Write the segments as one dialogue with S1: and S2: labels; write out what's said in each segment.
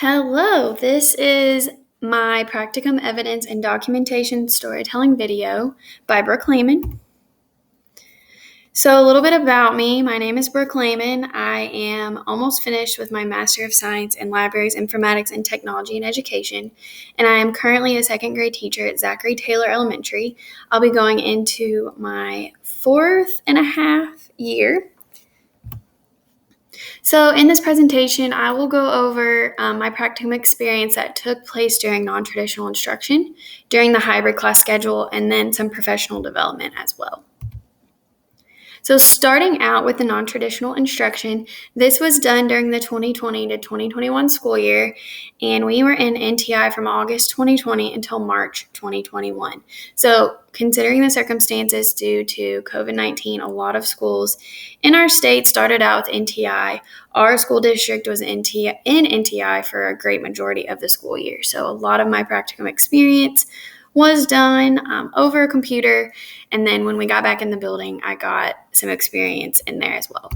S1: Hello, this is my Practicum evidence and documentation storytelling video by Brooke Lehman. So a little bit about me. My name is Brooke Lehman. I am almost finished with my Master of Science in Libraries, Informatics, and Technology and Education, and I am currently a second grade teacher at Zachary Taylor Elementary. I'll be going into my 4.5 year. So in this presentation, I will go over my practicum experience that took place during non-traditional instruction, during the hybrid class schedule, and then some professional development as well. So starting out with the non-traditional instruction, this was done during the 2020 to 2021 school year, and we were in NTI from August 2020 until March 2021. So considering the circumstances due to COVID-19, a lot of schools in our state started out with NTI. Our school district was in NTI for a great majority of the school year. So a lot of my practicum experience was done over a computer, and then when we got back in the building, I got some experience in there as well.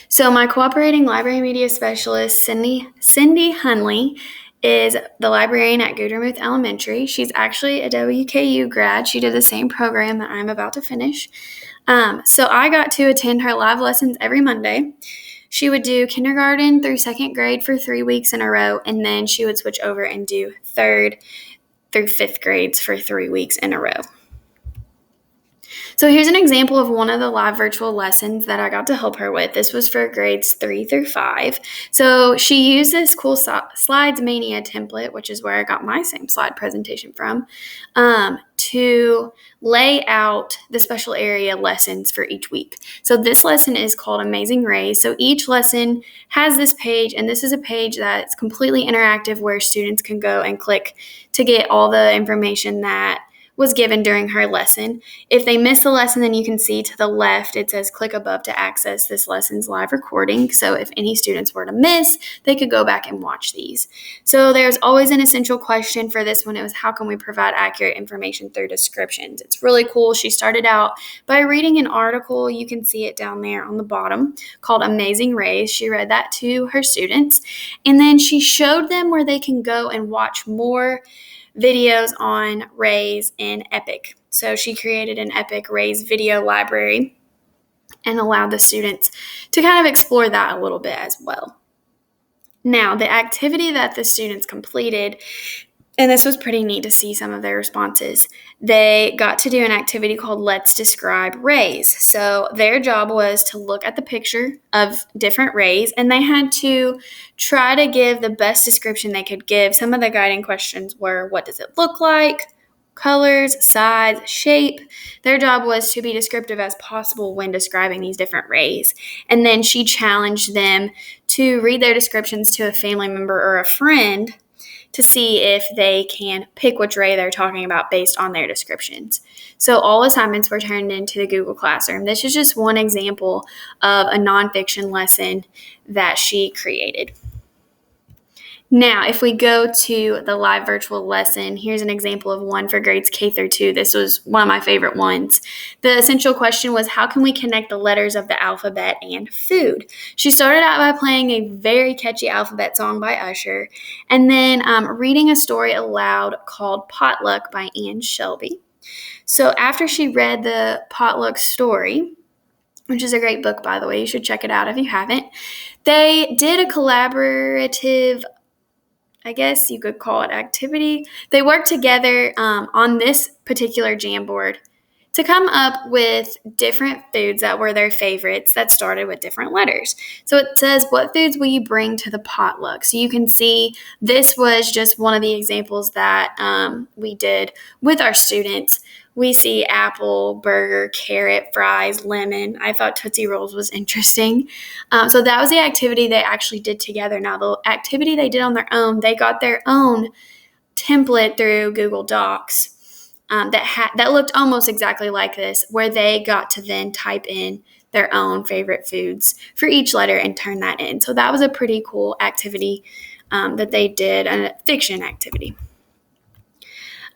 S1: So my cooperating library media specialist, Cindy Hunley, is the librarian at Goodremuth Elementary. She's actually a WKU grad. She did the same program that I'm about to finish. So I got to attend her live lessons every Monday. She would do kindergarten through second grade for 3 weeks in a row, and then she would switch over and do third through fifth grades for 3 weeks in a row. So here's an example of one of the live virtual lessons that I got to help her with. This was for grades 3 through 5. So she used this cool Slides Mania template, which is where I got my same slide presentation from, to lay out the special area lessons for each week. So this lesson is called Amazing Rays. So each lesson has this page, and this is a page that's completely interactive where students can go and click to get all the information that was given during her lesson. If they miss the lesson, then you can see to the left, it says click above to access this lesson's live recording. So if any students were to miss, they could go back and watch these. So there's always an essential question for this one. It was, how can we provide accurate information through descriptions? It's really cool. She started out by reading an article. You can see it down there on the bottom called Amazing Rays. She read that to her students, and then she showed them where they can go and watch more videos on rays in Epic. So she created an Epic rays video library and allowed the students to kind of explore that a little bit as well. Now, the activity that the students completed, and this was pretty neat to see some of their responses, they got to do an activity called Let's Describe Rays. So their job was to look at the picture of different rays, and they had to try to give the best description they could give. Some of the guiding questions were, what does it look like? Colors, size, shape. Their job was to be descriptive as possible when describing these different rays. And then she challenged them to read their descriptions to a family member or a friend to see if they can pick which ray they're talking about based on their descriptions. So all assignments were turned into the Google Classroom. This is just one example of a nonfiction lesson that she created. Now, if we go to the live virtual lesson, here's an example of one for grades K through 2. This was one of my favorite ones. The essential question was, how can we connect the letters of the alphabet and food? She started out by playing a very catchy alphabet song by Usher, and then reading a story aloud called Potluck by Anne Shelby. So after she read the Potluck story, which is a great book, by the way, you should check it out if you haven't, they did a collaborative, I guess you could call it, activity. They worked together on this particular Jamboard to come up with different foods that were their favorites that started with different letters. So it says, what foods will you bring to the potluck? So you can see this was just one of the examples that we did with our students. We see apple, burger, carrot, fries, lemon. I thought Tootsie Rolls was interesting. So that was the activity they actually did together. Now, the activity they did on their own, they got their own template through Google Docs that looked almost exactly like this, where they got to then type in their own favorite foods for each letter and turn that in. So that was a pretty cool activity that they did, a fiction activity.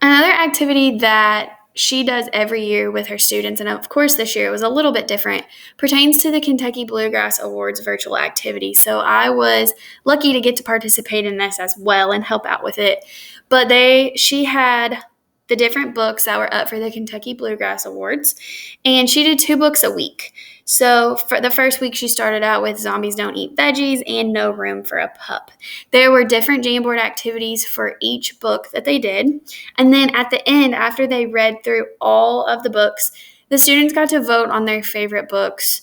S1: Another activity that she does every year with her students, and of course this year it was a little bit different, pertains to the Kentucky Bluegrass Awards virtual activity. So I was lucky to get to participate in this as well and help out with it. But she had the different books that were up for the Kentucky Bluegrass Awards, and she did 2 books a week. So for the first week, she started out with Zombies Don't Eat Veggies and No Room for a Pup. There were different Jamboard activities for each book that they did. And then at the end, after they read through all of the books, the students got to vote on their favorite books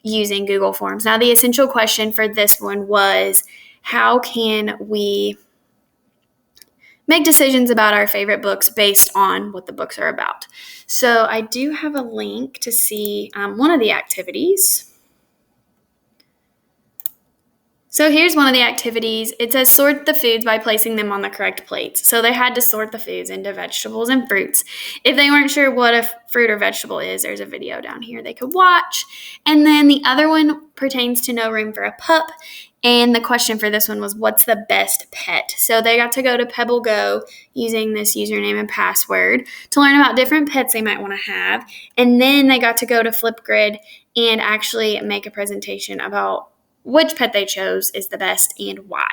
S1: using Google Forms. Now, the essential question for this one was, how can we make decisions about our favorite books based on what the books are about? So I do have a link to see one of the activities. So here's one of the activities. It says sort the foods by placing them on the correct plates. So they had to sort the foods into vegetables and fruits. If they weren't sure what a fruit or vegetable is, there's a video down here they could watch. And then the other one pertains to No Room for a Pup. And the question for this one was, what's the best pet? So they got to go to Pebble Go using this username and password to learn about different pets they might want to have. And then they got to go to Flipgrid and actually make a presentation about which pet they chose is the best and why.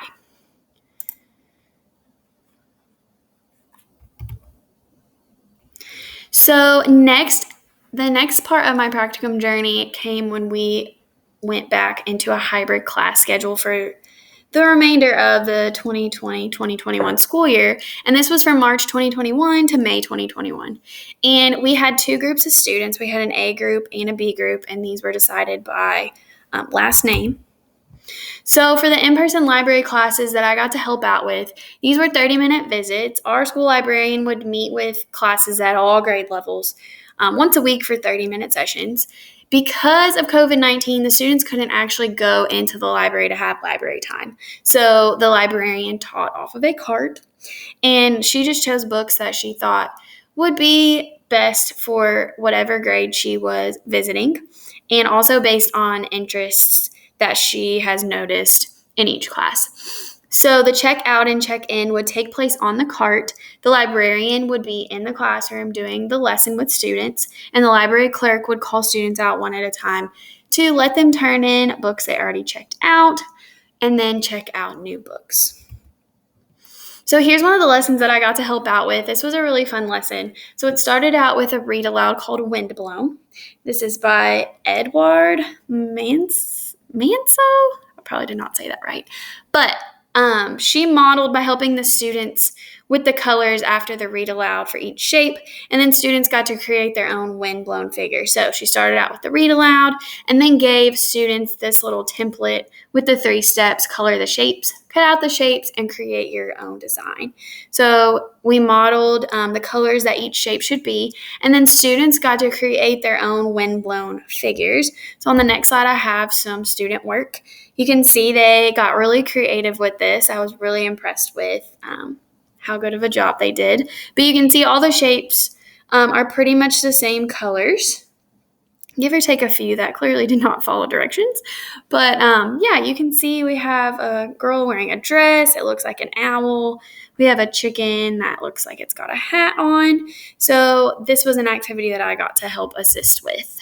S1: So the next part of my practicum journey came when we went back into a hybrid class schedule for the remainder of the 2020-2021 school year. And this was from March 2021 to May 2021. And we had 2 groups of students. We had an A group and a B group, and these were decided by last name. So for the in-person library classes that I got to help out with, these were 30-minute visits. Our school librarian would meet with classes at all grade levels once a week for 30-minute sessions. Because of COVID-19, the students couldn't actually go into the library to have library time. So the librarian taught off of a cart, and she just chose books that she thought would be best for whatever grade she was visiting, and also based on interests that she has noticed in each class. So the check out and check in would take place on the cart. The librarian would be in the classroom doing the lesson with students, and the library clerk would call students out one at a time to let them turn in books they already checked out and then check out new books. So here's one of the lessons that I got to help out with. This was a really fun lesson. So it started out with a read aloud called Windblown. This is by Edward Manso? I probably did not say that right. But she modeled by helping the students with the colors after the read aloud for each shape, and then students got to create their own windblown figure. So she started out with the read aloud and then gave students this little template with the 3 steps: color the shapes, cut out the shapes, and create your own design. So we modeled the colors that each shape should be, and then students got to create their own windblown figures. So on the next slide, I have some student work. You can see they got really creative with this. I was really impressed with how good of a job they did. But you can see all the shapes are pretty much the same colors, give or take a few that clearly did not follow directions. But yeah, you can see we have a girl wearing a dress. It looks like an owl. We have a chicken that looks like it's got a hat on. So this was an activity that I got to help assist with.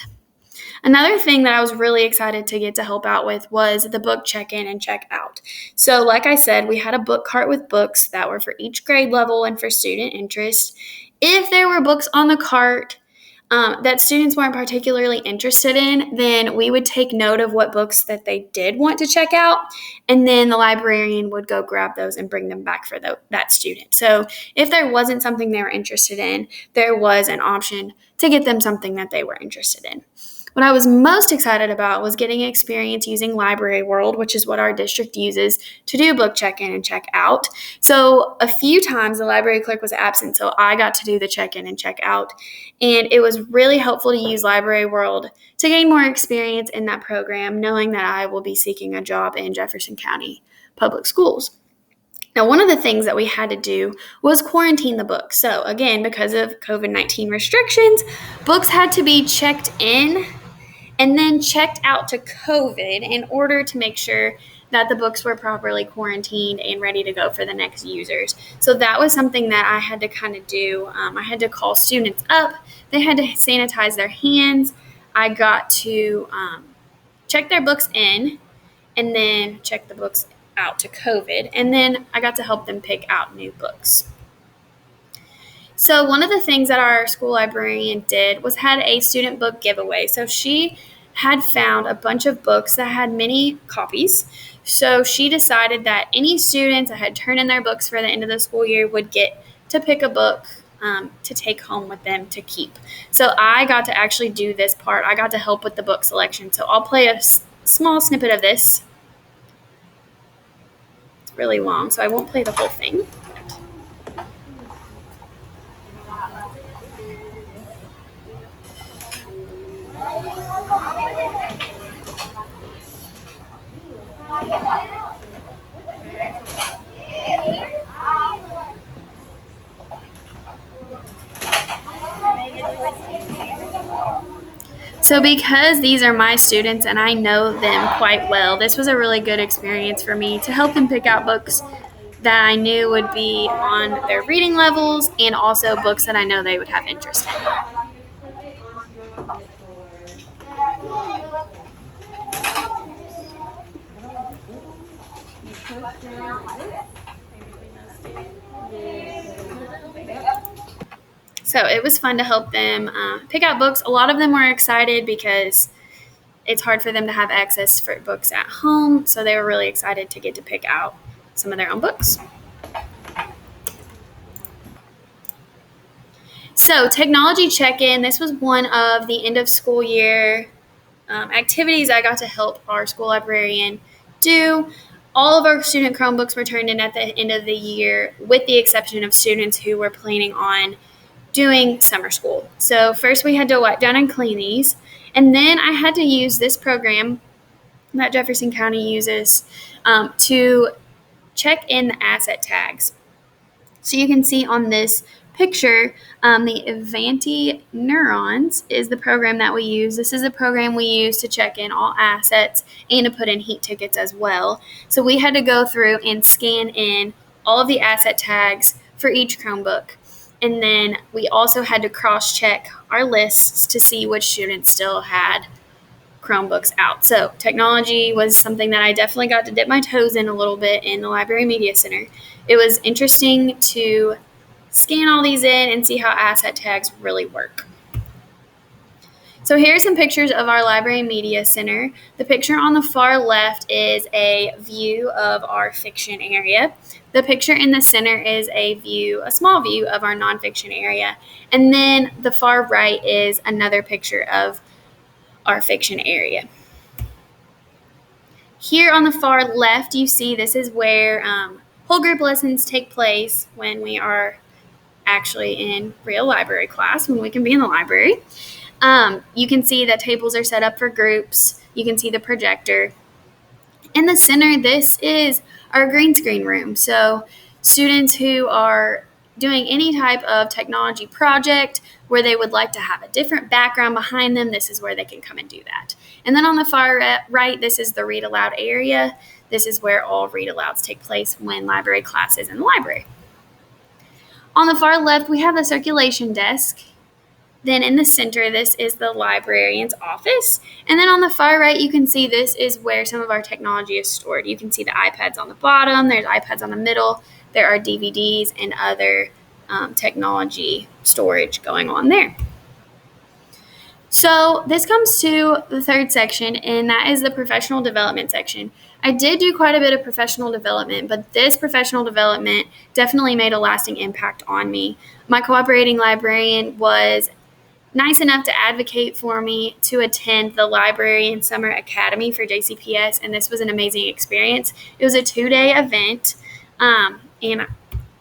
S1: Another thing that I was really excited to get to help out with was the book check-in and check-out. So like I said, we had a book cart with books that were for each grade level and for student interest. If there were books on the cart that students weren't particularly interested in, then we would take note of what books that they did want to check out, and then the librarian would go grab those and bring them back for that student. So if there wasn't something they were interested in, there was an option to get them something that they were interested in. What I was most excited about was getting experience using Library World, which is what our district uses to do book check-in and check-out. So a few times the library clerk was absent, so I got to do the check-in and check-out. And it was really helpful to use Library World to gain more experience in that program, knowing that I will be seeking a job in Jefferson County Public Schools. Now, one of the things that we had to do was quarantine the books. So again, because of COVID-19 restrictions, books had to be checked in and then checked out to COVID in order to make sure that the books were properly quarantined and ready to go for the next users. So that was something that I had to kind of do. I had to call students up. They had to sanitize their hands. I got to check their books in and then check the books out to COVID. And then I got to help them pick out new books. So one of the things that our school librarian did was had a student book giveaway. So she had found a bunch of books that had many copies. So she decided that any students that had turned in their books for the end of the school year would get to pick a book to take home with them to keep. So I got to actually do this part. I got to help with the book selection. So I'll play a small snippet of this. It's really long, so I won't play the whole thing. So because these are my students and I know them quite well, this was a really good experience for me to help them pick out books that I knew would be on their reading levels and also books that I know they would have interest in. So it was fun to help them pick out books. A lot of them were excited because it's hard for them to have access for books at home. So they were really excited to get to pick out some of their own books. So technology check-in, this was one of the end of school year activities I got to help our school librarian do. All of our student Chromebooks were turned in at the end of the year, with the exception of students who were planning on doing summer school. So first we had to wipe down and clean these, and then I had to use this program that Jefferson County uses to check in the asset tags. So you can see on this picture, the Avanti Neurons is the program that we use. This is the program we use to check in all assets and to put in heat tickets as well. So we had to go through and scan in all of the asset tags for each Chromebook. And then we also had to cross-check our lists to see which students still had Chromebooks out. So technology was something that I definitely got to dip my toes in a little bit in the Library Media Center. It was interesting to scan all these in and see how asset tags really work. So here's some pictures of our Library Media Center. The picture on the far left is a view of our fiction area. The picture in the center is a small view of our nonfiction area. And then the far right is another picture of our fiction area. Here on the far left, you see this is where whole group lessons take place when we are actually in real library class, when we can be in the library. You can see that tables are set up for groups. You can see the projector. In the center, this is our green screen room. So students who are doing any type of technology project where they would like to have a different background behind them, this is where they can come and do that. And then on the far right, this is the Read Aloud area. This is where all Read Alouds take place when library class is in the library. On the far left, we have the circulation desk. Then in the center, this is the librarian's office. And then on the far right, you can see this is where some of our technology is stored. You can see the iPads on the bottom. There's iPads on the middle. There are DVDs and other technology storage going on there. So this comes to the third section, and that is the professional development section. I did do quite a bit of professional development, but this professional development definitely made a lasting impact on me. My cooperating librarian was nice enough to advocate for me to attend the Librarian Summer Academy for JCPS, and this was an amazing experience. It was a 2-day event, and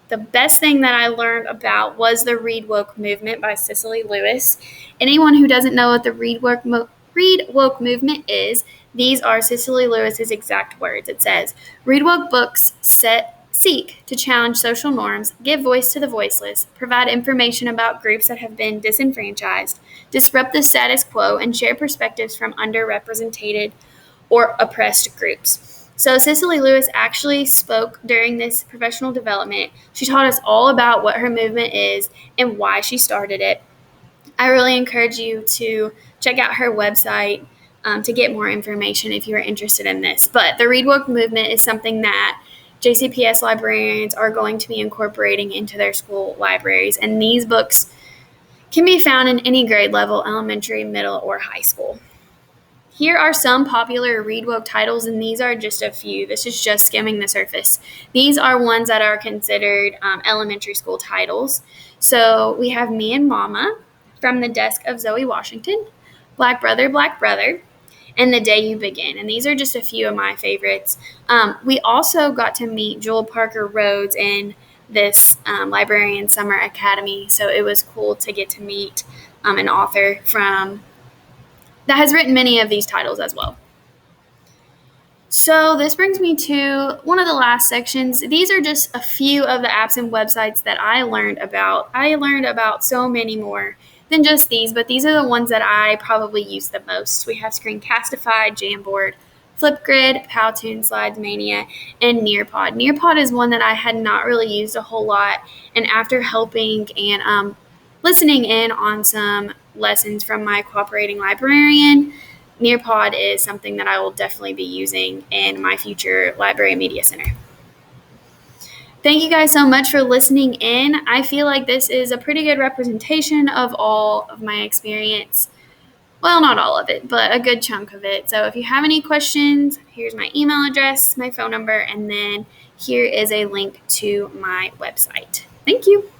S1: the best thing that I learned about was the Read Woke movement by Cicely Lewis. Anyone who doesn't know what the Read Woke movement is, these are Cicely Lewis's exact words. It says, "Read woke books seek to challenge social norms, give voice to the voiceless, provide information about groups that have been disenfranchised, disrupt the status quo, and share perspectives from underrepresented or oppressed groups." So Cicely Lewis actually spoke during this professional development. She taught us all about what her movement is and why she started it. I really encourage you to check out her website to get more information if you're interested in this. But the Read Woke movement is something that JCPS librarians are going to be incorporating into their school libraries. And these books can be found in any grade level, elementary, middle, or high school. Here are some popular Read Woke titles, and these are just a few. This is just skimming the surface. These are ones that are considered elementary school titles. So we have Me and Mama, From the Desk of Zoe Washington, Black Brother, and The Day You Begin. And these are just a few of my favorites. We also got to meet Joel Parker Rhodes in this Librarian Summer Academy, so it was cool to get to meet an author that has written many of these titles as well. So this brings me to one of the last sections. These are just a few of the apps and websites that I learned about. I learned about so many more than just these, but these are the ones that I probably use the most. We have Screencastify, Jamboard, Flipgrid, Powtoon, Slides Mania, and Nearpod. Nearpod is one that I had not really used a whole lot, and after helping and listening in on some lessons from my cooperating librarian, Nearpod is something that I will definitely be using in my future library media center. Thank you guys so much for listening in. I feel like this is a pretty good representation of all of my experience. Well, not all of it, but a good chunk of it. So if you have any questions, here's my email address, my phone number, and then here is a link to my website. Thank you.